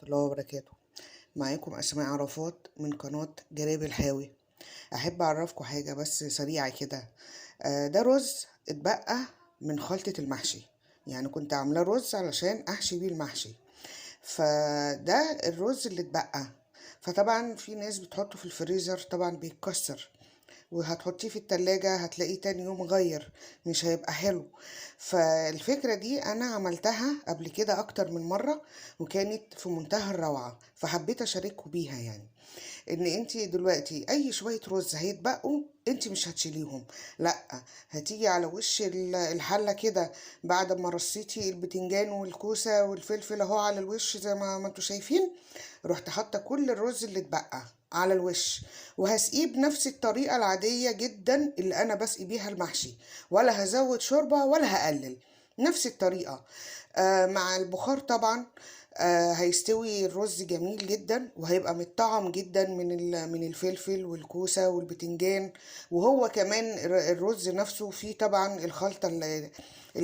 الله وبركاته. معاكم أسماء عرفات من قناة جراب الحاوي. أحب أعرفكم حاجة بس سريعة كده. ده رز اتبقى من خلطة المحشي، يعني كنت عاملاه رز علشان أحشي بيه المحشي، فده الرز اللي اتبقى. فطبعا في ناس بتحطه في الفريزر، طبعا بيتكسر، وهتحطيه في التلاجة هتلاقيه تاني يوم غير، مش هيبقى حلو. فالفكرة دي أنا عملتها قبل كده أكتر من مرة، وكانت في منتهى الروعة، فحبيت أشارككم بيها. يعني ان انتي دلوقتي اي شوية رز هيتبقوا انتي مش هتشيليهم، لا، هتيجي على وش الحلة كده بعد ما رصيتي البتنجان والكوسة والفلفل اهو على الوش زي ما انتوا شايفين، رحت حاطة كل الرز اللي اتبقى على الوش، وهسقيه بنفس الطريقة العادية جدا اللي انا بسقي بيها المحشي، ولا هزود شوربة ولا هقلل، نفس الطريقة. مع البخار طبعا هيستوي الرز جميل جدا، وهيبقى متطعم جدا من الفلفل والكوسة والبتنجان، وهو كمان الرز نفسه فيه طبعا الخلطة اللي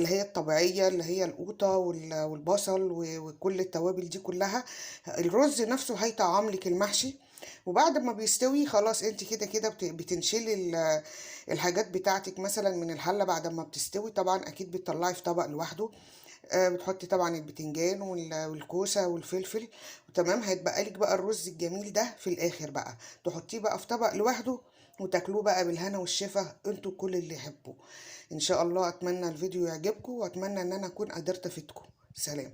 هي الطبيعية، اللي هي القوطة والبصل وكل التوابل دي كلها. الرز نفسه هيطعم لك المحشي. وبعد ما بيستوي خلاص انت كده كده بتنشلي الحاجات بتاعتك مثلا من الحلة. بعد ما بتستوي طبعا اكيد بتطلعي في طبق لوحده. بتحطي طبعا البتنجان والكوسه والفلفل، وتمام. هيتبقى لك بقى الرز الجميل ده في الاخر بقى، تحطيه بقى في طبق لوحده وتاكلوه بقى بالهنا والشفا انتوا كل اللي يحبوا. ان شاء الله اتمنى الفيديو يعجبكم، واتمنى ان انا اكون قدرت افيدكم. سلام.